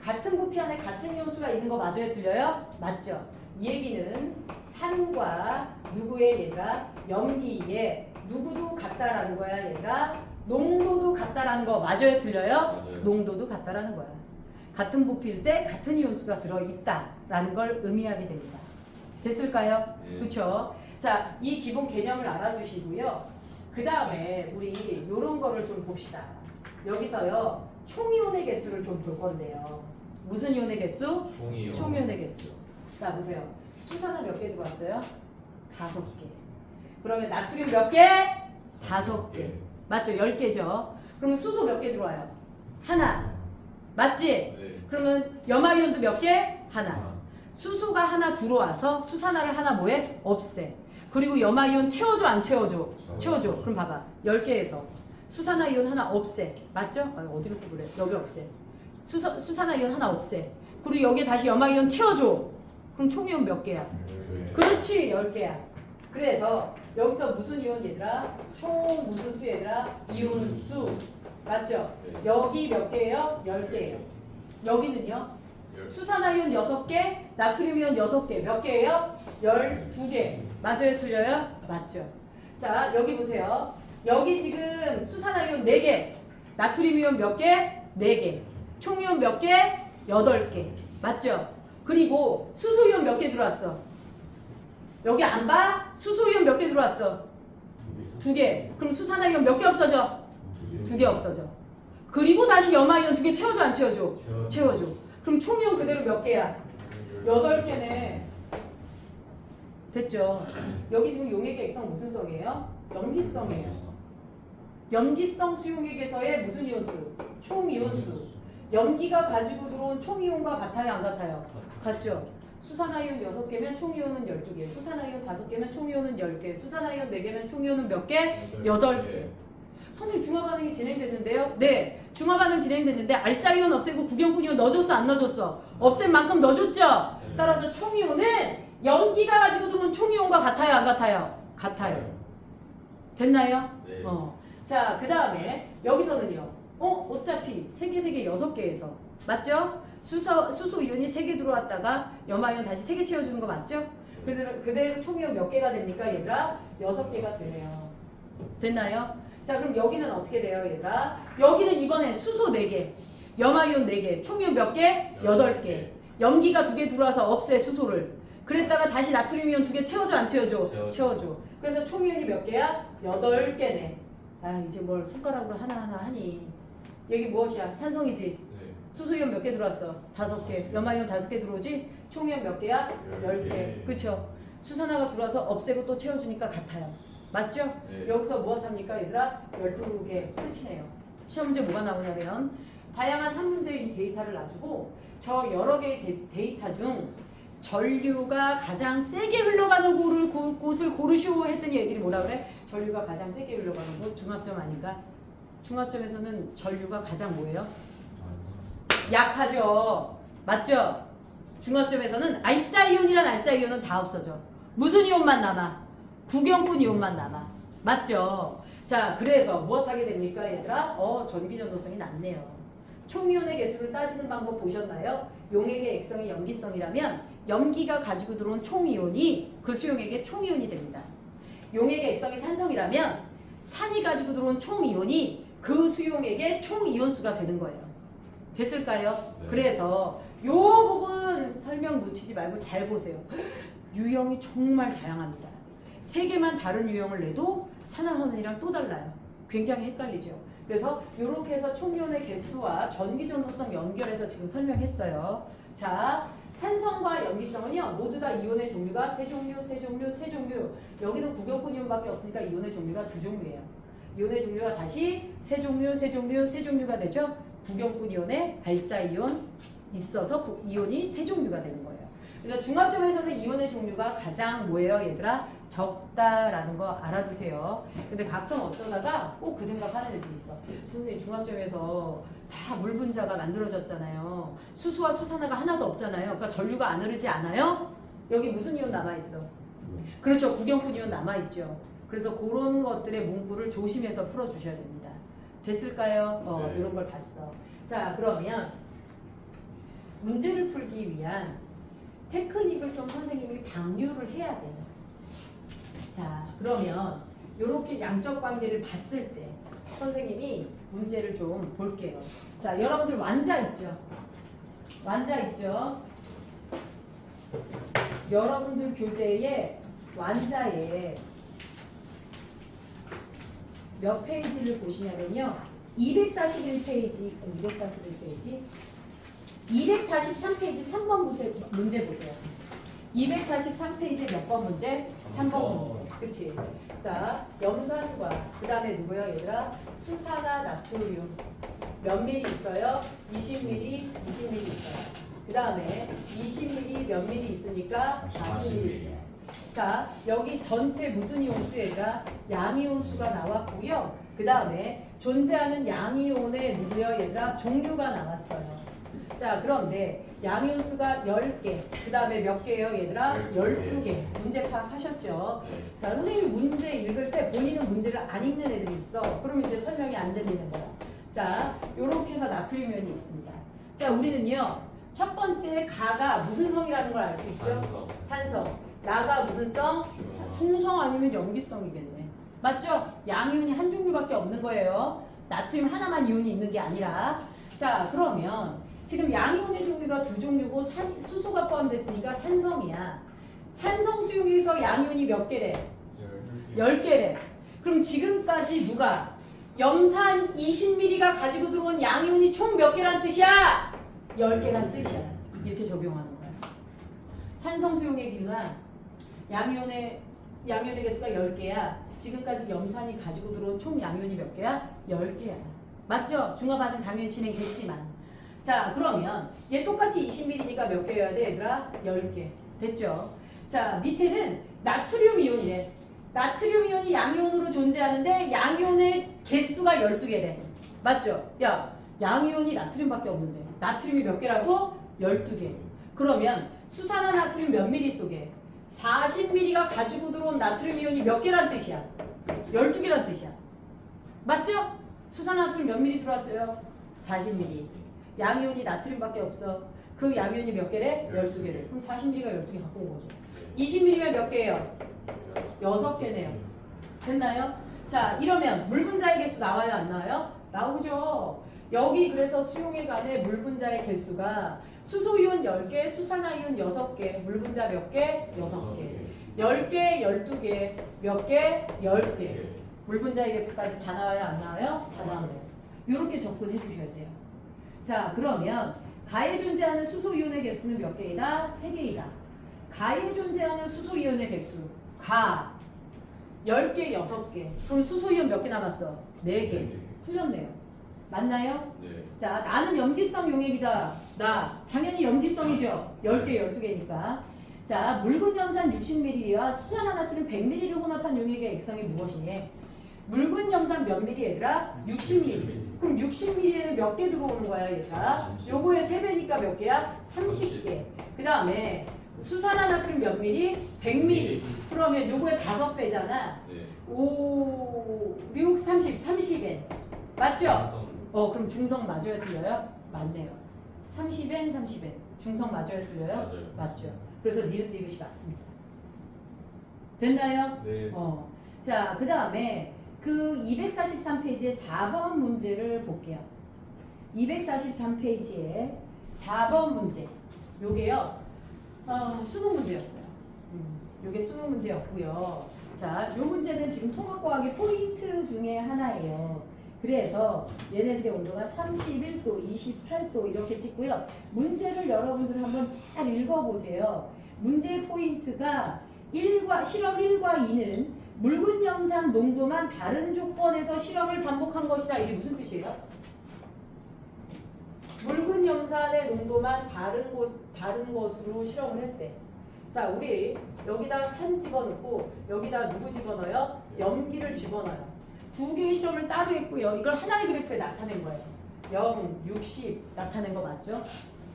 같은 부피 안에 같은 이온수가 있는 거 맞아요? 틀려요? 맞죠. 이 얘기는 산과 누구의 얘들아? 염기에 누구도 같다라는 거야 얘들아? 농도도 같다라는 거 맞아요? 틀려요? 맞아요. 농도도 같다라는 거야. 같은 부피일 때 같은 이온수가 들어있다라는 걸 의미하게 됩니다. 됐을까요? 네. 그렇죠? 자, 이 기본 개념을 알아두시고요. 그 다음에 우리 요런 거를 좀 봅시다. 여기서요. 총이온의 개수를 좀 볼 건데요. 무슨 이온의 개수? 총이온. 총이온의 개수. 자, 보세요. 수산화 몇 개 들어왔어요? 5개. 그러면 나트륨 몇 개? 5개. 맞죠? 10개죠. 그러면 수소 몇 개 들어와요? 하나. 맞지? 네. 그러면 염화이온도 몇 개? 하나. 수소가 하나 들어와서 수산화를 하나 뭐해? 없애. 그리고 염화이온 채워줘 안 채워줘? 채워줘. 그럼 봐봐. 10개에서 수산화이온 하나 없애. 맞죠? 아, 어디를 뽑으래? 여기 없애. 수산화이온 하나 없애. 그리고 여기에 다시 염화이온 채워줘. 그럼 총이온 몇 개야? 그렇지, 10개야. 그래서 여기서 무슨 이온 얘들아? 총 무슨 수 얘들아? 이온수. 맞죠? 네. 여기 몇 개예요? 10개예요. 여기는요? 수산화이온 6개, 나트륨이온 6개. 몇 개예요? 12개. 맞아요? 틀려요? 맞죠. 자, 여기 보세요. 여기 지금 수산화이온 4개, 나트륨이온 몇 개? 4개. 총이온 몇 개? 8개. 맞죠? 그리고 수소이온 몇 개 들어왔어? 여기 안 봐? 수소이온 몇 개 들어왔어? 2개. 그럼 수산화이온 몇 개 없어져? 2개 없어져. 그리고 다시 염화이온 2개 채워줘 안 채워줘? 채워줘. 그럼 총이온 그대로 몇 개야? 8개네. 됐죠? 여기 지금 용액의 액성 무슨 성이에요? 염기성이에요. 염기성 수용액에서의 무슨 이온수? 총이온수. 염기가 가지고 들어온 총이온과 같아요 안 같아요? 같죠? 수산화이온 6개면 총이온은 12개, 수산화이온 5개면 총이온은 10개, 수산화이온 4개면 총이온은 몇 개? 8개. 선생님 중화반응이 진행됐는데요? 네, 중화반응 진행됐는데 알짜이온 없애고 구경분이온 넣어줬어 안 넣어줬어? 없앤 만큼 넣어줬죠? 따라서 총이온은 염기가 가지고 들어온 총이온과 같아요 안 같아요? 같아요. 됐나요? 네. 자, 그 다음에 여기서는요. 어차피 3개, 6개에서 맞죠? 수소 이온이 3개 들어왔다가 염화이온 다시 3개 채워주는 거 맞죠? 그대로 총이온 몇 개가 됩니까 얘들아? 6개가 되네요. 됐나요? 자, 그럼 여기는 어떻게 돼요 얘들아? 여기는 이번에 수소 4개, 염화이온 4개, 총이온 몇 개? 8개. 염기가 2개 들어와서 없애 수소를. 그랬다가 다시 나트륨이온 2개 채워줘 안 채워줘? 채워줘. 그래서 총이온이 몇 개야? 8개네. 아, 이제 뭘 손가락으로 하나하나 하니. 여기 무엇이야? 산성이지? 네. 수소이온 몇 개 들어왔어? 5개. 염화이온 5개 들어오지? 총이온 몇 개야? 10개. 그쵸? 수산화가 들어와서 없애고 또 채워주니까 같아요. 맞죠? 네. 여기서 무엇합니까 얘들아? 12개 끝이네요. 시험 문제 뭐가 나오냐면 다양한 한 문제의 데이터를 놔주고 저 여러 개의 데이터 중 전류가 가장 세게 흘러가는 곳을 고르시오 했더니 애들이 뭐라 그래? 전류가 가장 세게 흘러가는 곳 중합점 아닌가? 중합점에서는 전류가 가장 뭐예요? 약하죠. 맞죠? 중합점에서는 알짜이온이란 알짜이온은 다 없어져. 무슨 이온만 남아? 구경분 이온만 남아. 맞죠? 자, 그래서 무엇하게 됩니까 얘들아? 전기전도성이 낮네요. 총이온의 개수를 따지는 방법 보셨나요? 용액의 액성이 염기성이라면 염기가 가지고 들어온 총이온이 그 수용액의 총이온이 됩니다. 용액의 액성이 산성이라면 산이 가지고 들어온 총이온이 그 수용액의 총이온수가 되는 거예요. 됐을까요? 네. 그래서 요 부분 설명 놓치지 말고 잘 보세요. 유형이 정말 다양합니다. 3개만 다른 유형을 내도 산화환원이랑 또 달라요. 굉장히 헷갈리죠. 그래서 이렇게 해서 총이온의 개수와 전기전도성 연결해서 지금 설명했어요. 자, 산성과 염기성은요 모두 다 이온의 종류가 3종류. 여기는 구경분 이온밖에 없으니까 이온의 종류가 2종류예요. 이온의 종류가 다시 3종류가 되죠. 구경분 이온에 알짜이온 있어서 이온이 3종류가 되는 거예요. 그래서 중합점에서는 이온의 종류가 가장 뭐예요 얘들아? 적다라는 거 알아두세요. 근데 가끔 어쩌다가 꼭 그 생각하는 애들이 있어. 선생님 중합점에서 다 물 분자가 만들어졌잖아요. 수소와 수산화가 하나도 없잖아요. 그러니까 전류가 안 흐르지 않아요? 여기 무슨 이온 남아있어? 그렇죠. 구경분 이온 남아있죠. 그래서 그런 것들의 문구를 조심해서 풀어주셔야 됩니다. 됐을까요? 네. 이런 걸 봤어. 자, 그러면 문제를 풀기 위한 테크닉을 좀 선생님이 방류를 해야 돼요. 자, 그러면 이렇게 양적 관계를 봤을 때 선생님이 문제를 좀 볼게요. 자, 여러분들 완자 있죠? 완자 있죠? 여러분들 교재에 완자에 몇 페이지를 보시냐면요. 241페이지, 243페이지 3번 문제 보세요. 243페이지 몇 번 문제? 3번 문제. 그치? 자, 염산과 그 다음에 누구요 얘들아? 수산화 나트륨 몇 미리 있어요? 20ml, 20ml 있어요. 그 다음에 20ml 몇 미리 있으니까 40ml 있어요. 자, 여기 전체 무슨 이온수 얘들아? 양이온수가 나왔고요. 그 다음에 존재하는 양이온의 누구요 얘들아? 종류가 나왔어요. 자, 그런데 양이온수가 10개, 그 다음에 몇 개예요 얘들아? 12개. 문제 파악하셨죠? 자, 선생님이 문제 읽을 때 본인은 문제를 안 읽는 애들이 있어. 그럼 이제 설명이 안 들리는 거야. 자, 요렇게 해서 나트륨이온이 있습니다. 자, 우리는요 첫 번째 가가 무슨 성이라는 걸 알 수 있죠? 산성. 나가 무슨 성? 중성 아니면 염기성이겠네. 맞죠? 양이온이 한 종류밖에 없는 거예요. 나트륨 하나만 이온이 있는 게 아니라. 자, 그러면 지금 양이온의 종류가 2종류고 수소가 포함됐으니까 산성이야. 산성 수용에서 양이온이 몇 개래? 10개래. 그럼 지금까지 누가 염산 20ml가 가지고 들어온 양이온이 총 몇 개란 뜻이야? 10개란 뜻이야. 이렇게 적용하는 거야. 산성 수용의 기준은 양이온의 개수가 10개야. 지금까지 염산이 가지고 들어온 총 양이온이 몇 개야? 10개야. 맞죠? 중화반응 당연히 진행됐지만. 자, 그러면 얘 똑같이 20ml니까 몇 개여야 돼, 얘들아? 10개. 됐죠? 자, 밑에는 나트륨 이온이래. 나트륨 이온이 양이온으로 존재하는데 양이온의 개수가 12개래. 맞죠? 야, 양이온이 나트륨밖에 없는데 나트륨이 몇 개라고? 12개. 그러면 수산화 나트륨 몇 미리 속에 40ml가 가지고 들어온 나트륨 이온이 몇 개란 뜻이야? 12개란 뜻이야. 맞죠? 수산화 나트륨 몇 미리 들어왔어요? 40ml. 양이온이 나트륨밖에 없어. 그 양이온이 몇 개래? 12개래. 그럼 40ml가 12개 갖고 온 거죠. 20ml면 몇 개예요? 6개네요. 됐나요? 자, 이러면 물 분자의 개수 나와요, 안 나와요? 나오죠. 여기 그래서 수용에 관해 물 분자의 개수가 수소이온 10개, 수산화이온 6개, 물 분자 몇 개? 6개. 10개, 12개, 몇 개? 10개. 물 분자의 개수까지 다 나와요, 안 나와요? 다 나와요. 이렇게 접근해 주셔야 돼요. 자, 그러면 가에 존재하는 수소이온의 개수는 몇 개이다? 3개이다. 가에 존재하는 수소이온의 개수 가 10개, 6개. 그럼 수소이온 몇 개 남았어? 4개. 틀렸네요. 맞나요? 네. 자, 나는 염기성 용액이다. 나 당연히 염기성이죠. 10개, 12개니까. 자, 묽은 염산 60ml와 수산화나트륨 100ml를 혼합한 용액의 액성이 무엇이니? 묽은 염산 몇 ml 얘들아? 60ml. 그럼 60ml에는 몇 개 들어오는 거야 얘들아? 요거의 3배니까 몇 개야? 30개. 그 다음에 수산화나트륨 몇 ml? 100ml. 그러면 요거의 5배잖아. 네. 5, 6, 30, 30N. 맞죠? 그럼 중성 맞아요, 틀려요? 맞네요. 30N, 30N. 중성 맞아요, 틀려요? 맞아요. 맞죠. 그래서 니은 디귿이 맞습니다. 됐나요? 네. 자, 그 다음에 그 243페이지의 4번 문제를 볼게요. 243페이지에 4번 문제. 요게요. 수능 문제였어요. 요게 수능 문제였고요. 자, 요 문제는 지금 통합과학의 포인트 중에 하나예요. 그래서 얘네들의 온도가 31도, 28도 이렇게 찍고요. 문제를 여러분들 한번 잘 읽어보세요. 문제의 포인트가 실험 1과 2는 묽은 염산 농도만 다른 조건에서 실험을 반복한 것이다. 이게 무슨 뜻이에요? 묽은 염산의 농도만 다른 것으로 실험을 했대. 자, 우리 여기다 산 집어넣고 여기다 누구 집어넣어요? 염기를 집어넣어요. 2개의 실험을 따로 했고요. 이걸 하나의 그래프에 나타낸 거예요. 0, 60 나타낸 거 맞죠?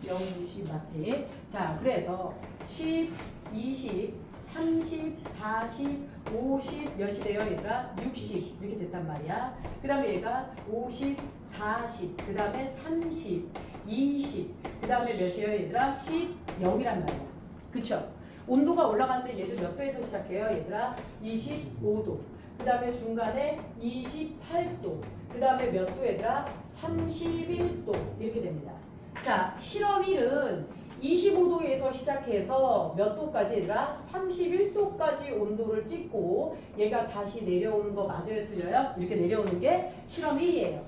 0, 60 맞지? 자, 그래서 10, 20, 30, 40, 50 몇이 돼요 얘들아? 60 이렇게 됐단 말이야. 그 다음에 얘가 50, 40, 그 다음에 30, 20, 그 다음에 몇이에요 얘들아? 10, 0이란 말이야. 그쵸? 온도가 올라가는데 얘도 몇 도에서 시작해요 얘들아? 25도. 그 다음에 중간에 28도. 그 다음에 몇 도 얘들아? 31도. 이렇게 됩니다. 자, 실험 1은 25도에서 시작해서 몇 도까지 얘들아? 31도까지 온도를 찍고 얘가 다시 내려오는 거 맞아요? 틀려요? 이렇게 내려오는 게 실험 1이에요.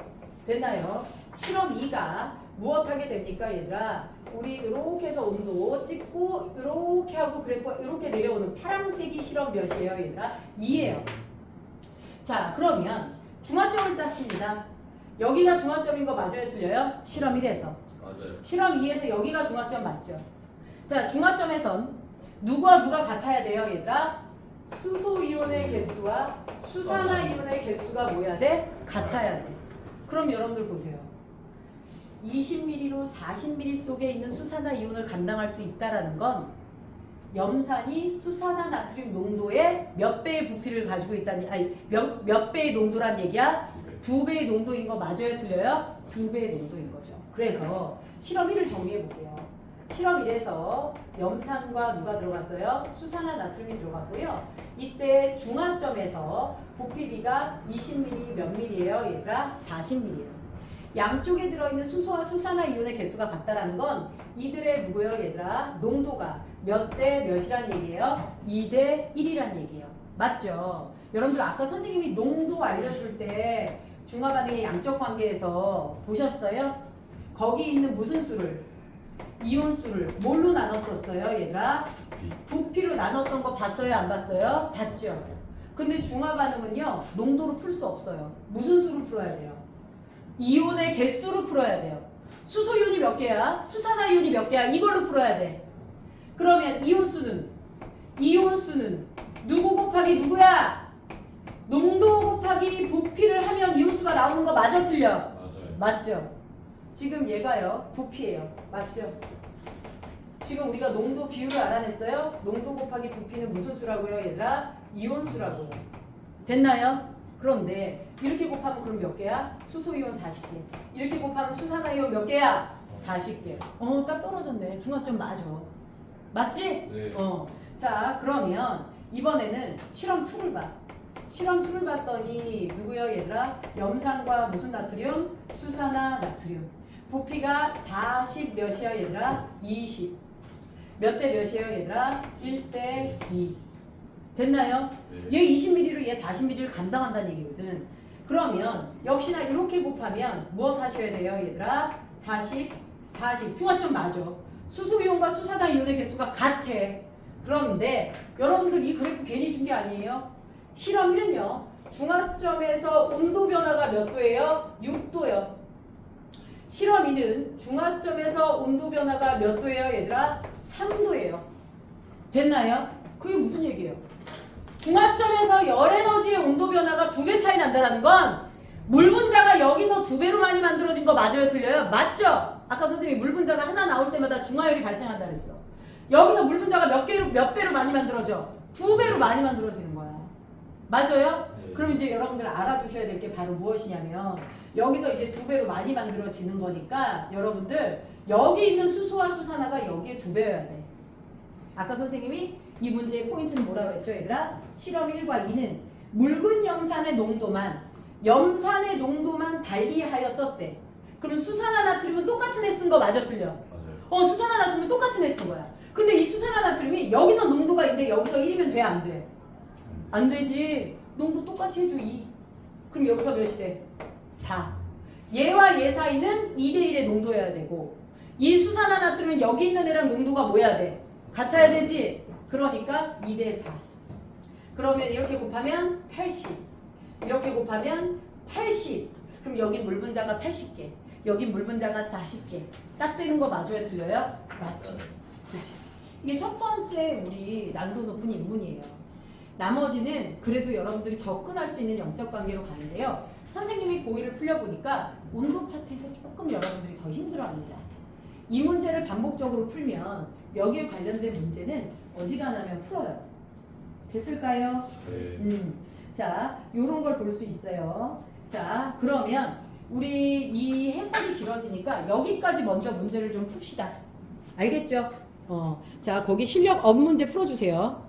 됐나요? 실험 2가 무엇 하게 됩니까 얘들아? 우리 이렇게 해서 온도 찍고 이렇게 하고 그래프 이렇게 내려오는 파란색이 실험 몇이에요 얘들아? 2예요. 자, 그러면 중화점을 짰습니다. 여기가 중화점인 거 맞아요? 틀려요? 실험 1에서. 맞아요. 실험 2에서 여기가 중화점 맞죠? 자, 중화점에선 누구와 누가 같아야 돼요, 얘들아? 수소이온의 개수와 수산화이온의 개수가 뭐야 돼? 같아야 돼. 그럼 여러분들 보세요. 20ml로 40ml 속에 있는 수산화이온을 감당할 수 있다라는 건 염산이 수산화 나트륨 농도의 몇 배의 부피를 가지고 있다니, 아니 몇 배의 농도란 얘기야? 2배의 농도인 거 맞아요? 틀려요? 2배의 농도인 거죠. 그래서 실험 1을 정리해 볼게요. 실험 1에서 염산과 누가 들어갔어요? 수산화 나트륨이 들어갔고요. 이때 중화점에서 부피비가 20ml 몇 ml예요? 얘들아? 40ml예요. 양쪽에 들어있는 수소와 수산화 이온의 개수가 같다라는 건 이들의 누구요 얘들아? 농도가 몇 대 몇이란 얘기예요? 2대 1이란 얘기예요. 맞죠? 여러분들 아까 선생님이 농도 알려줄 때 중화반응의 양적 관계에서 보셨어요? 거기 있는 무슨 수를? 이온수를 뭘로 나눴었어요 얘들아? 부피로 나눴던 거 봤어요 안 봤어요? 봤죠. 근데 중화반응은요 농도로 풀 수 없어요. 무슨 수로 풀어야 돼요? 이온의 개수로 풀어야 돼요. 수소이온이 몇 개야? 수산화이온이 몇 개야? 이걸로 풀어야 돼. 그러면 이온수는 누구 곱하기 누구야? 농도 곱하기 부피를 하면 이온수가 나오는 거 맞아 틀려? 맞아요. 맞죠? 지금 얘가요 부피예요. 맞죠? 지금 우리가 농도 비율을 알아냈어요? 농도 곱하기 부피는 무슨 수라고요 얘들아? 이온수라고요. 됐나요? 그런데 이렇게 곱하면 그럼 몇 개야? 수소이온 40개. 이렇게 곱하면 수산화이온 몇 개야? 40개. 딱 떨어졌네. 중화점 맞아. 맞지? 네. 자 그러면 이번에는 실험 2를 봐. 실험 2를 봤더니 누구요 얘들아? 염산과 무슨 나트륨? 수산화 나트륨. 부피가 40 몇이야 얘들아? 20. 몇 대 몇이에요 얘들아? 1대 2. 됐나요? 네. 얘 20ml로 얘 40ml를 감당한다는 얘기거든. 그러면 역시나 이렇게 곱하면 무엇 하셔야 돼요 얘들아? 40, 40. 중화점 맞아. 수소이온과 수산화이온의 개수가 같아. 그런데 여러분들 이 그래프 괜히 준 게 아니에요. 실험 1은요. 중화점에서 온도 변화가 몇 도예요? 6도요. 실험 2는 중화점에서 온도 변화가 몇 도예요 얘들아? 3도예요. 됐나요? 그게 무슨 얘기예요? 중화점에서 열에너지의 온도 변화가 2배 차이 난다는 건 물 분자가 여기서 2배로 많이 만들어진 거 맞아요 틀려요? 맞죠? 아까 선생님이 물 분자가 하나 나올 때마다 중화열이 발생한다 그랬어. 여기서 물 분자가 몇 배로 많이 만들어져? 2배로 많이 만들어지는 거야. 맞아요? 네. 그럼 이제 여러분들 알아두셔야 될 게 바로 무엇이냐면 여기서 이제 2배로 많이 만들어지는 거니까 여러분들 여기 있는 수소와 수산화가 여기에 2배여야 돼. 아까 선생님이 이 문제의 포인트는 뭐라고 했죠 얘들아? 실험 1과 2는 묽은 염산의 염산의 농도만 달리하였었대. 그럼 수산화 나트륨은 똑같은 애 쓴 거 맞아 틀려? 맞아요. 수산화 나트륨은 똑같은 애 쓴 거야. 근데 이 수산화 나트륨이 여기서 농도가 있는데 여기서 1이면 돼 안 돼? 안 되지. 농도 똑같이 해줘 2. 그럼 여기서 몇이 돼? 4. 얘와 얘 사이는 2대 1의 농도여야 되고 이 수산화 나트륨은 여기 있는 애랑 농도가 뭐야 돼? 같아야 되지. 그러니까 2대 4. 그러면 이렇게 곱하면 80. 이렇게 곱하면 80. 그럼 여기 물 분자가 80개. 여기 물 분자가 40개. 딱 되는 거 맞아요 틀려요? 맞죠. 그렇지. 이게 첫 번째 우리 난도 높은 인문이에요. 나머지는 그래도 여러분들이 접근할 수 있는 영적 관계로 가는데요. 선생님이 고2를 풀려보니까 온도 파트에서 조금 여러분들이 더 힘들어합니다. 이 문제를 반복적으로 풀면 여기에 관련된 문제는 어지간하면 풀어요. 됐을까요? 네. 자, 요런 걸 볼 수 있어요. 자, 그러면 우리 이 해설이 길어지니까 여기까지 먼저 문제를 좀 풉시다. 알겠죠? 자, 거기 실력 업 문제 풀어주세요.